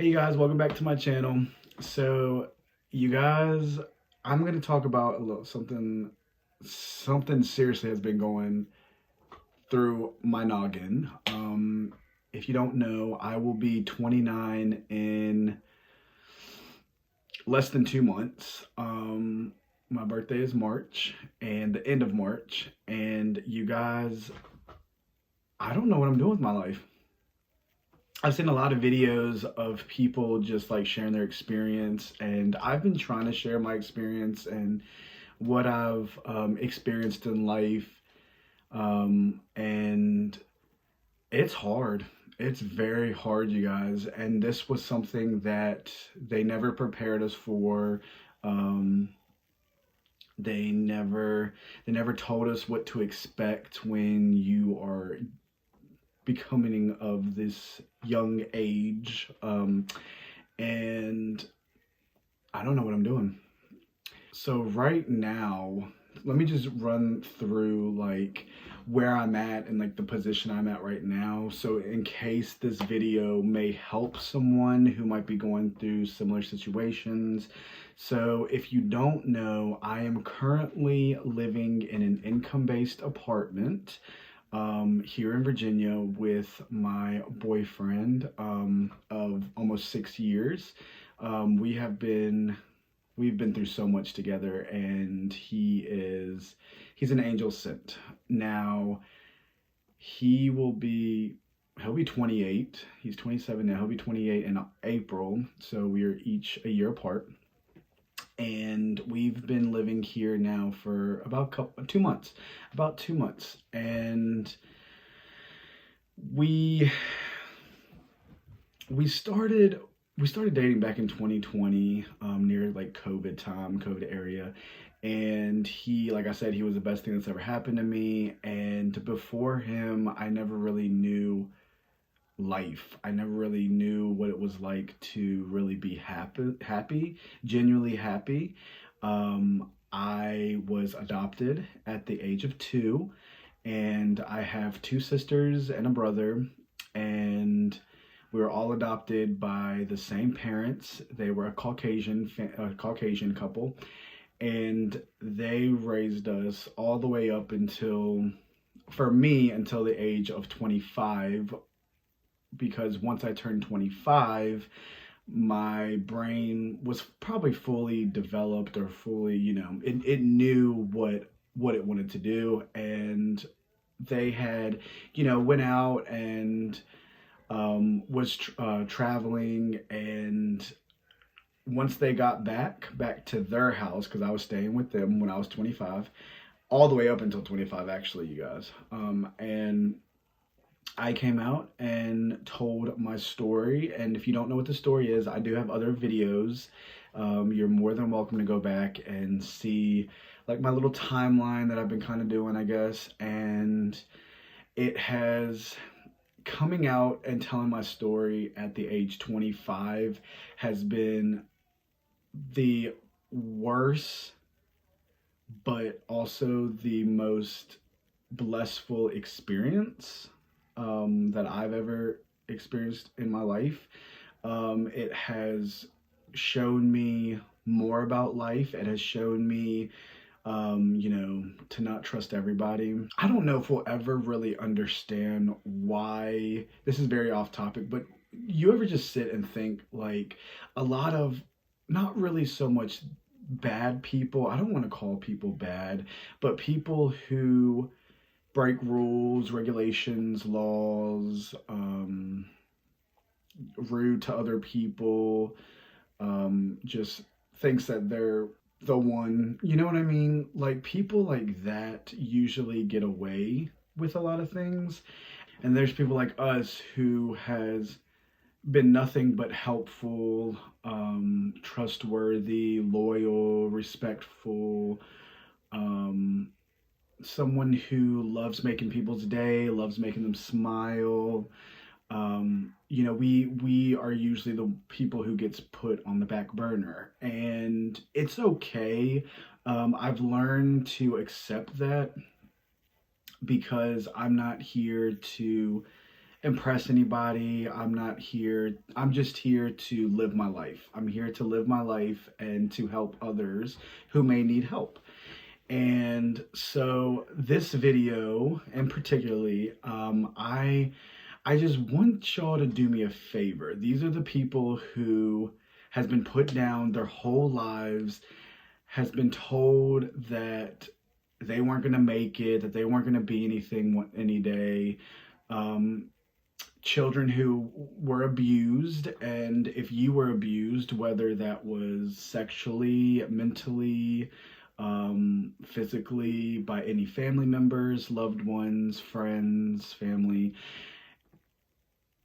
Hey you guys, welcome back to my channel. So you guys, I'm gonna talk about a little something seriously has been going through my noggin. If you don't know, I will be 29 in less than 2 months. My birthday is March and the end of March, and you guys, I don't know what I'm doing with my life. I've seen a lot of videos of people just like sharing their experience, and I've been trying to share my experience and what I've experienced in life. And it's hard. It's very hard, you guys. And this was something that they never prepared us for. Um, they never told us what to expect when you are becoming of this young age. And I don't know what I'm doing. So right now, let me just run through like where I'm at and like the position I'm at right now. So in case this video may help someone who might be going through similar situations. So if you don't know, I am currently living in an income-based apartment here in Virginia with my boyfriend of almost 6 years. We have been we've been through so much together, and he's an angel sent. Now he'll be 28. He's 27 now. He'll be 28 in April. So we are each a year apart, and we've been living here now for about 2 months, and we we started we started dating back in 2020, near like COVID area. And he, like I said, he was the best thing that's ever happened to me. And before him, I never really knew life. I never really knew what it was like to really be happy, genuinely happy. I was adopted at the age of 2, and I have 2 sisters and a brother, and we were all adopted by the same parents. They were a Caucasian couple, and they raised us all the way up until, for me, until the age of 25, because once I turned 25, my brain was probably fully developed, or fully, it knew what it wanted to do. And they had, went out and was traveling. And once they got back to their house, because I was staying with them when I was 25, all the way up until 25, actually, you guys. And I came out and told my story. And if you don't know what the story is, I do have other videos. You're more than welcome to go back and see like my little timeline that I've been kind of doing, I guess. And it has, coming out and telling my story at the age 25 has been the worst, but also the most blissful experience that I've ever experienced in my life. It has shown me more about life. It has shown me, to not trust everybody. I don't know if we'll ever really understand why. This is very off topic, but you ever just sit and think like a lot of, not really so much bad people, I don't want to call people bad, but people who break rules, regulations, laws, rude to other people, just thinks that they're the one, you know what I mean? Like people like that usually get away with a lot of things. And there's people like us who has been nothing but helpful, trustworthy, loyal, respectful, someone who loves making people's day, loves making them smile. We are usually the people who gets put on the back burner, and it's okay. I've learned to accept that, because I'm not here to impress anybody. I'm just here to live my life. I'm here to live my life and to help others who may need help. And so this video, and particularly, I just want y'all to do me a favor. These are the people who has been put down their whole lives, has been told that they weren't going to make it, that they weren't going to be anything any day. Children who were abused, and if you were abused, whether that was sexually, mentally, physically, by any family members, loved ones, friends, family,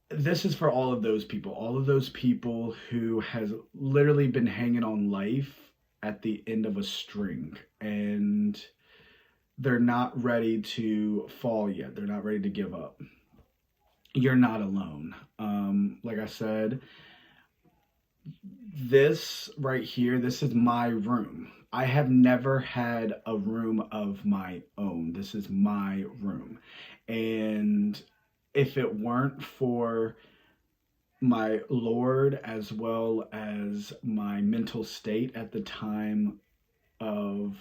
this is for all of those people who has literally been hanging on life at the end of a string, and they're not ready to fall yet. They're not ready to give up. You're not alone. Like I said, this right here, this is my room. I have never had a room of my own. This is my room. And if it weren't for my Lord, as well as my mental state at the time of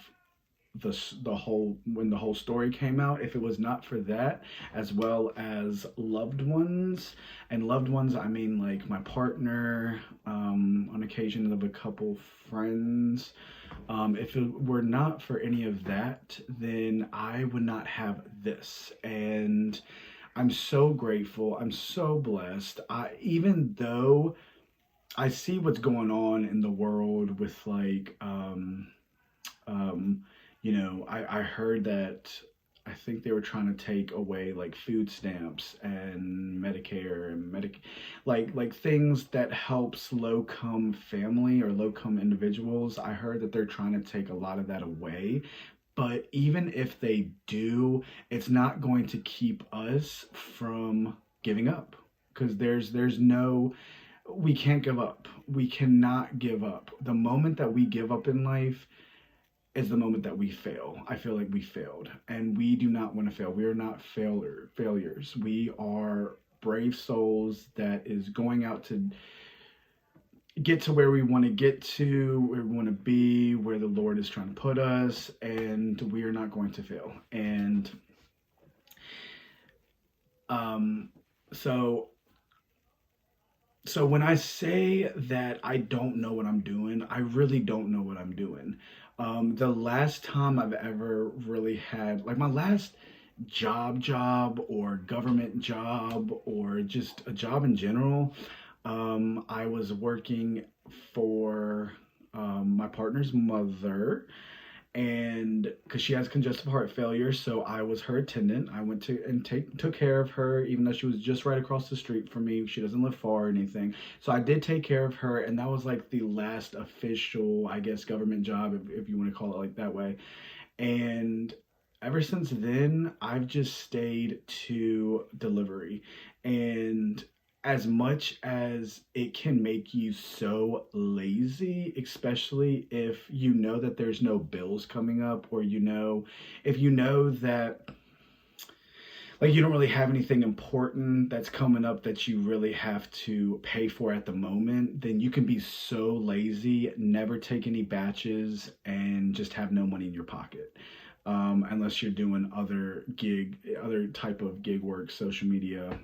when the whole story came out, if it was not for that, as well as loved ones, and loved ones I mean like my partner, on occasion of a couple friends, if it were not for any of that, then I would not have this. And I'm so grateful, I'm so blessed. Even though I see what's going on in the world with like I heard that I think they were trying to take away like food stamps and Medicare and like things that helps low-income family or low-income individuals. I heard that they're trying to take a lot of that away. But even if they do, it's not going to keep us from giving up, because we can't give up. We cannot give up. The moment that we give up in life is the moment that we fail. I feel like we failed, and we do not want to fail. We are not failures. We are brave souls that is going out to get to where we want to get to, where we want to be, where the Lord is trying to put us, and we are not going to fail. And so when I say that I don't know what I'm doing, I really don't know what I'm doing. The last time I've ever really had, like my last job or government job or just a job in general, I was working for my partner's mother, and because she has congestive heart failure, so I was her attendant. I went to and took care of her, even though she was just right across the street from me. She doesn't live far or anything, so I did take care of her, and that was like the last official, I guess, government job, if you want to call it like that way. And ever since then, I've just stayed to delivery. And as much as it can make you so lazy, especially if you know that there's no bills coming up, or if you know that like you don't really have anything important that's coming up that you really have to pay for at the moment, then you can be so lazy, never take any batches, and just have no money in your pocket. Unless you're doing other type of gig work, social media,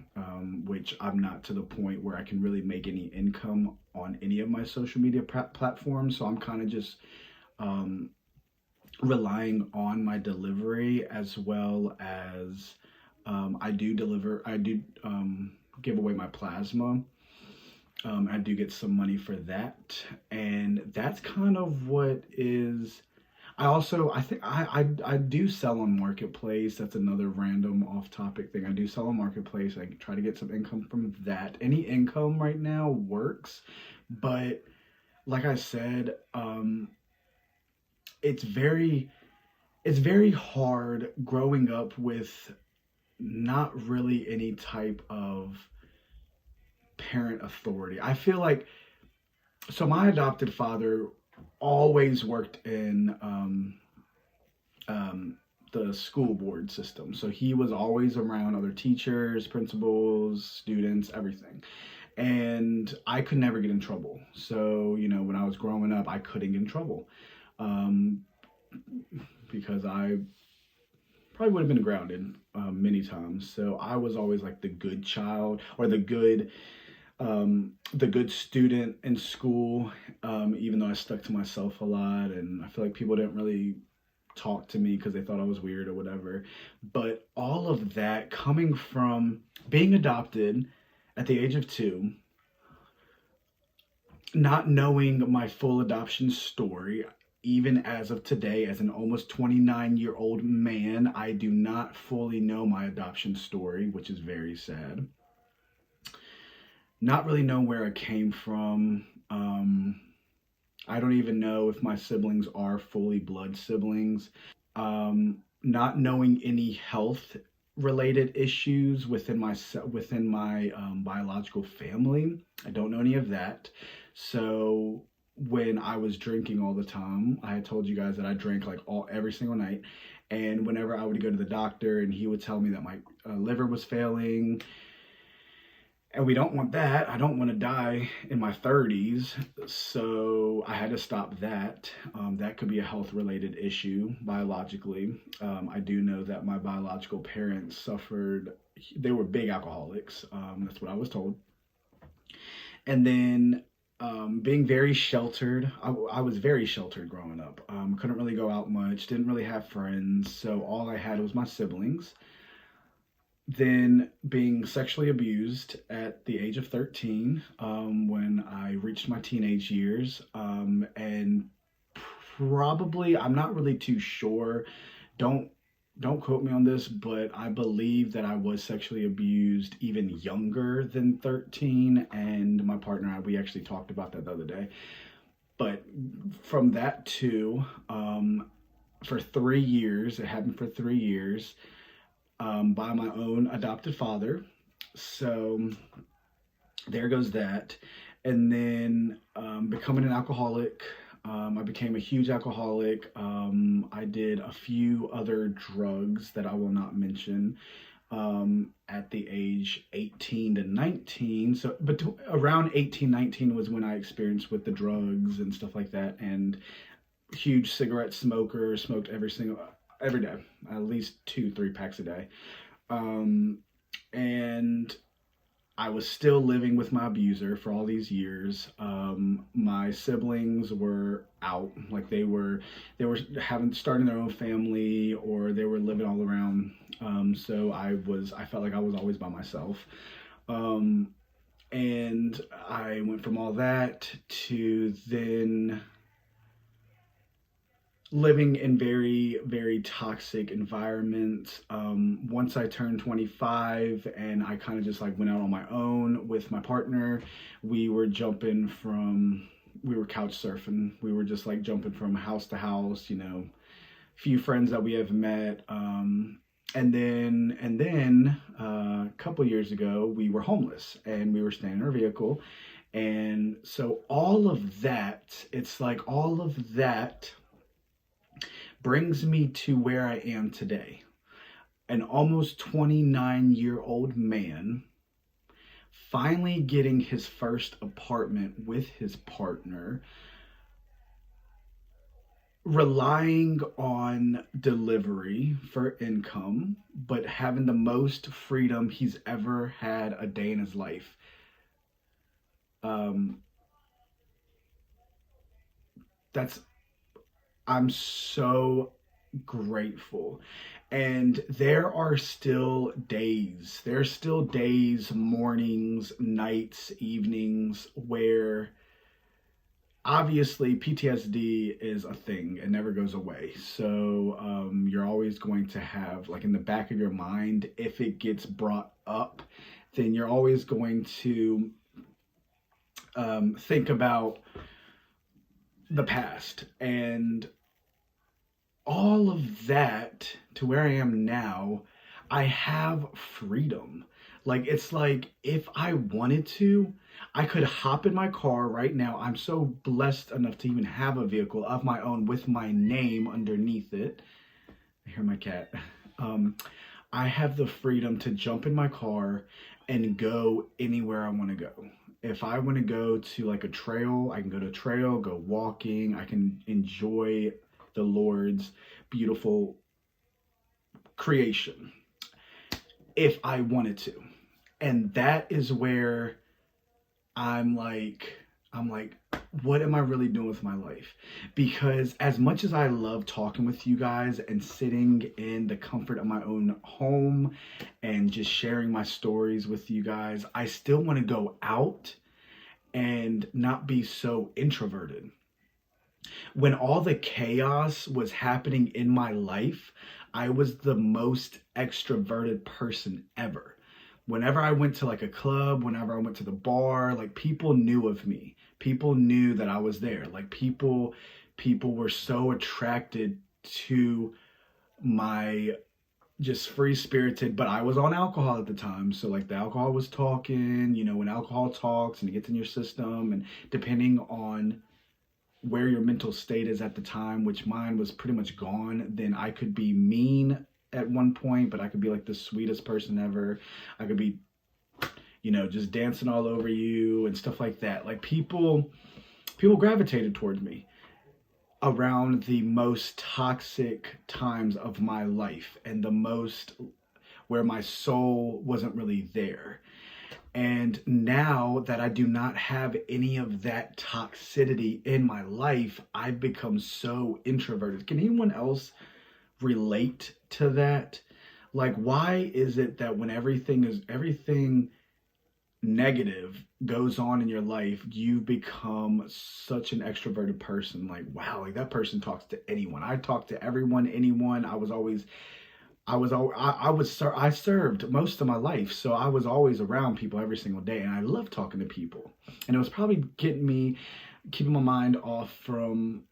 which I'm not to the point where I can really make any income on any of my social media platforms. So I'm kind of just relying on my delivery, as well as I do give away my plasma. I do get some money for that, and that's kind of what is. I think I do sell on Marketplace. That's another random off-topic thing. I do sell on Marketplace. I try to get some income from that. Any income right now works, but like I said, it's very hard growing up with not really any type of parent authority. I feel like, so my adopted father always worked in the school board system. So he was always around other teachers, principals, students, everything. And I could never get in trouble. So, you know, when I was growing up, I couldn't get in trouble, um, because I probably would have been grounded many times. So I was always like the good child, or the good student in school, even though I stuck to myself a lot. And I feel like people didn't really talk to me because they thought I was weird or whatever. But all of that coming from being adopted at the age of 2, not knowing my full adoption story, even as of today, as an almost 29-year-old man, I do not fully know my adoption story, which is very sad. Not really know where I came from. I don't even know if my siblings are fully blood siblings. Not knowing any health related issues within my biological family. I don't know any of that. So when I was drinking all the time, I had told you guys that I drank like every single night. And whenever I would go to the doctor and he would tell me that my liver was failing, and we don't want that. I don't want to die in my 30s. So I had to stop that. That could be a health related issue biologically. I do know that my biological parents suffered, they were big alcoholics. That's what I was told. And then being very sheltered. I was very sheltered growing up. Couldn't really go out much, didn't really have friends. So all I had was my siblings. Then being sexually abused at the age of 13, when I reached my teenage years. And probably, I'm not really too sure. Don't quote me on this, but I believe that I was sexually abused even younger than 13. And my partner and I, we actually talked about that the other day. But from that to, for 3 years, it happened for 3 years, by my own adopted father. So there goes that. And then becoming an alcoholic. I became a huge alcoholic. I did a few other drugs that I will not mention at the age 18 to 19. So, but around 18, 19 was when I experienced with the drugs and stuff like that. And huge cigarette smoker, smoked every day, at least 2-3 packs a day. And I was still living with my abuser for all these years. My siblings were out, like they were starting their own family, or they were living all around. So I felt like I was always by myself. And I went from all that to then living in very, very toxic environments. Once I turned 25 and I kind of just like went out on my own with my partner, we were couch surfing. We were just like jumping from house to house, you know, few friends that we have met. And then a couple years ago, we were homeless and we were staying in our vehicle. And so all of that brings me to where I am today. An almost 29-year-old man finally getting his first apartment with his partner, relying on delivery for income, but having the most freedom he's ever had a day in his life. I'm so grateful. And there are still days, mornings, nights, evenings where obviously PTSD is a thing. It never goes away. So you're always going to have, like, in the back of your mind, if it gets brought up, then you're always going to think about the past. And all of that to where I am now, I have freedom. Like, it's like if I wanted to, I could hop in my car right now. I'm so blessed enough to even have a vehicle of my own with my name underneath it. I hear my cat. Um, I have the freedom to jump in my car and go anywhere I want to go. If I want to go to like a trail, I can go to a trail, go walking. I can enjoy the Lord's beautiful creation if I wanted to. And that is where I'm like, I'm like, what am I really doing with my life? Because as much as I love talking with you guys and sitting in the comfort of my own home and just sharing my stories with you guys, I still want to go out and not be so introverted. When all the chaos was happening in my life, I was the most extroverted person ever. Whenever I went to like a club, whenever I went to the bar, like people knew of me. People knew that I was there. Like people were so attracted to my just free spirited, but I was on alcohol at the time. So like the alcohol was talking, when alcohol talks and it gets in your system, and depending on where your mental state is at the time, which mine was pretty much gone, then I could be mean at one point, but I could be like the sweetest person ever. I could be, just dancing all over you and stuff like that. Like people gravitated towards me around the most toxic times of my life and the most where my soul wasn't really there. And now that I do not have any of that toxicity in my life, I've become so introverted. Can anyone else relate to that? Like, why is it that when everything negative goes on in your life, you become such an extroverted person? Like, wow, like that person talks to anyone. I talk to everyone, anyone. I served most of my life, so I was always around people every single day, and I love talking to people. And it was probably keeping my mind off from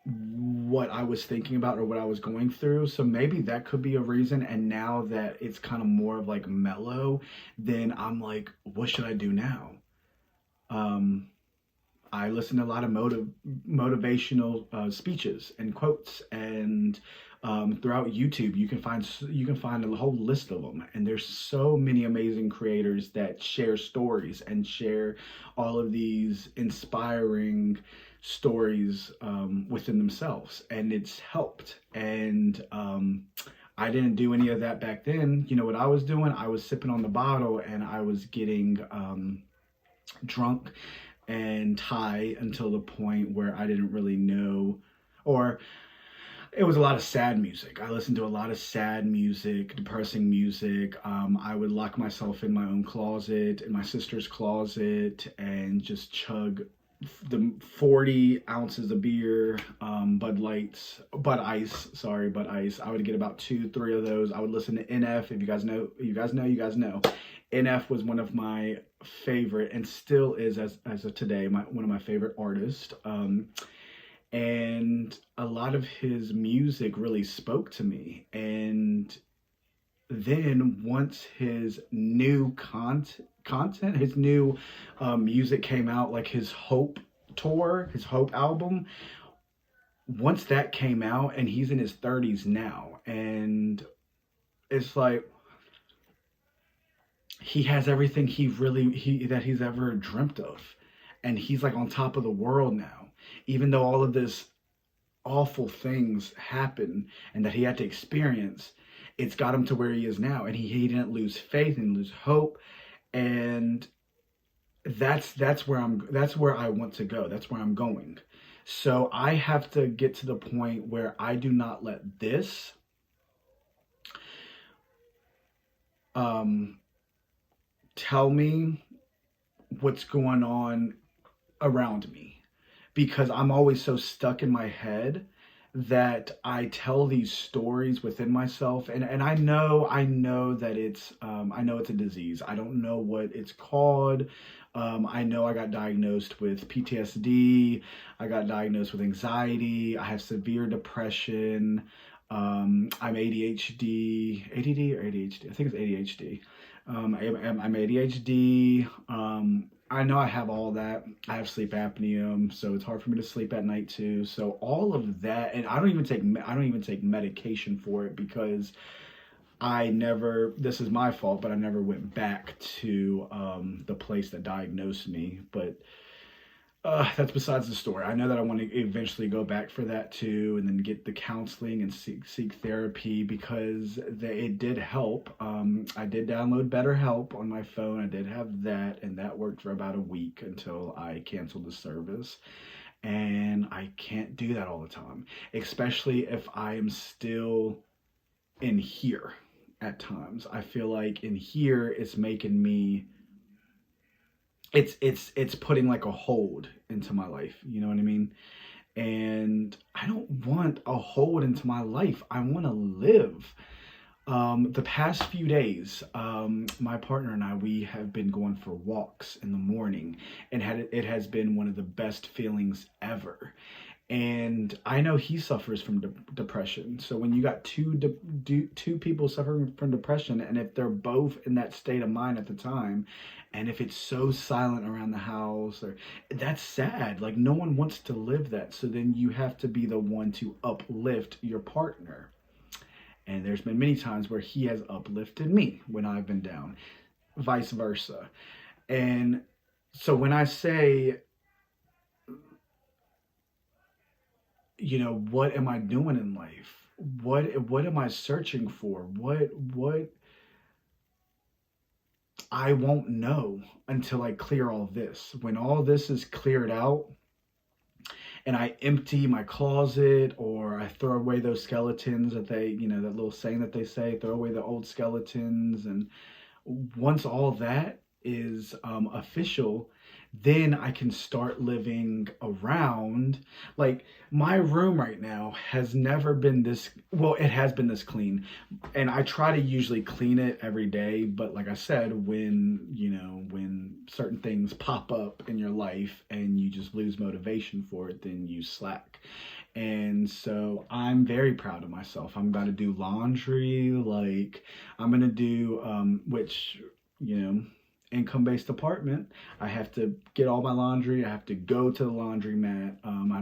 what I was thinking about or what I was going through. So maybe that could be a reason. And now that it's kind of more of like mellow, then I'm like, what should I do now? Um, I listen to a lot of motivational speeches and quotes, and throughout YouTube, you can find a whole list of them. And there's so many amazing creators that share stories and share all of these inspiring stories within themselves, and it's helped. And I didn't do any of that back then. You know what I was doing? I was sipping on the bottle, and I was getting drunk and high until the point where I didn't really know, or it was a lot of sad music. I listened to a lot of sad music, depressing music. I would lock myself in my own closet, in my sister's closet, and just chug the 40 ounces of beer, Bud Ice. I would get about 2 3 of those. I would listen to NF. If you guys know NF was one of my favorite, and still is as of today, one of my favorite artists. And a lot of his music really spoke to me. And then once his new content, his new music came out, like his Hope tour, his Hope album, once that came out, and he's in his 30s now, and it's like he has everything that he's ever dreamt of, and he's like on top of the world now, even though all of this awful things happen and that he had to experience. It's got him to where he is now, and he didn't lose faith and lose hope. And that's where I want to go. That's where I'm going. So I have to get to the point where I do not let this tell me what's going on around me, because I'm always so stuck in my head that I tell these stories within myself, and I know that it's a disease. I don't know what it's called. I know I got diagnosed with PTSD. I got diagnosed with anxiety. I have severe depression. I'm ADHD, ADD or ADHD. I think it's ADHD. I'm ADHD. I know I have all that. I have sleep apnea, so it's hard for me to sleep at night too. So all of that, and I don't even take medication for it because I never. This is my fault, but I never went back to the place that diagnosed me. But that's besides the story. I know that I want to eventually go back for that too, and then get the counseling and seek therapy because it did help. I did download BetterHelp on my phone. I did have that, and that worked for about a week until I canceled the service. And I can't do that all the time, especially if I am still in here at times. I feel like in here it's making me it's putting like a hold into my life, you know what I mean? And I don't want a hold into my life. I want to live. The past few days, my partner and I, we have been going for walks in the morning, and it has been one of the best feelings ever. And I know he suffers from depression. So when you got two people suffering from depression, and if they're both in that state of mind at the time, and if it's so silent around the house, or that's sad. Like no one wants to live that. So then you have to be the one to uplift your partner. And there's been many times where he has uplifted me when I've been down, vice versa. And so when I say, you know, what am I doing in life? What am I searching for? What I won't know until I clear all this. When all this is cleared out and I empty my closet, or I throw away those skeletons that they, you know, that little saying that they say, throw away the old skeletons. And once all that is official, then I can start living around. Like my room right now has never been this, well, it has been this clean, and I try to usually clean it every day. But like I said, when, you know, when certain things pop up in your life and you just lose motivation for it, then you slack. And so I'm very proud of myself. I'm about to do laundry. Like I'm going to do, which, you know, income-based apartment, I have to get all my laundry. I have to go to the laundromat. I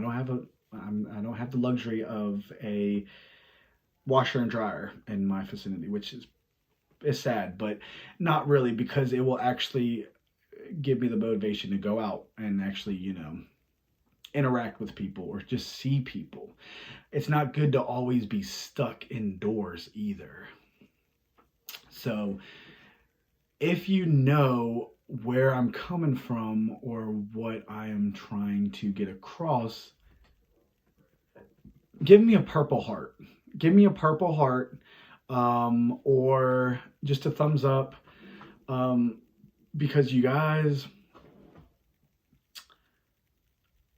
don't have the luxury of a washer and dryer in my vicinity, which is sad, but not really, because it will actually give me the motivation to go out and actually, you know, interact with people or just see people. It's not good to always be stuck indoors either. So if you know where I'm coming from or what I am trying to get across, give me a purple heart. Give me a purple heart, or just a thumbs up, because you guys,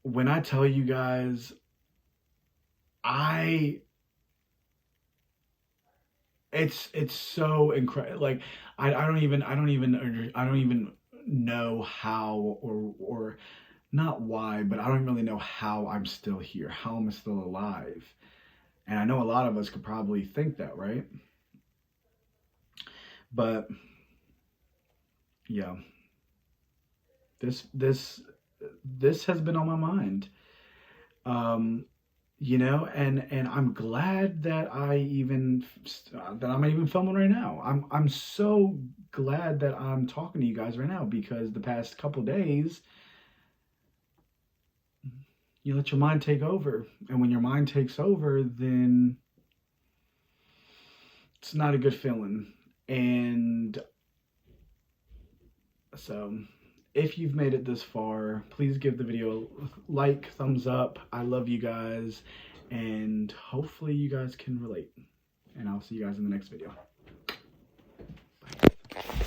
when I tell you guys, it's so incredible. Like I don't even know how, or not why, but I don't really know how I'm still here, how I'm still alive. And I know a lot of us could probably think that, right? But yeah, this has been on my mind. You know, and I'm glad that that I'm even filming right now. I'm so glad that I'm talking to you guys right now, because the past couple days, you let your mind take over, and when your mind takes over, then it's not a good feeling. And so if you've made it this far, please give the video a like, thumbs up. I love you guys, and hopefully you guys can relate. And I'll see you guys in the next video. Bye.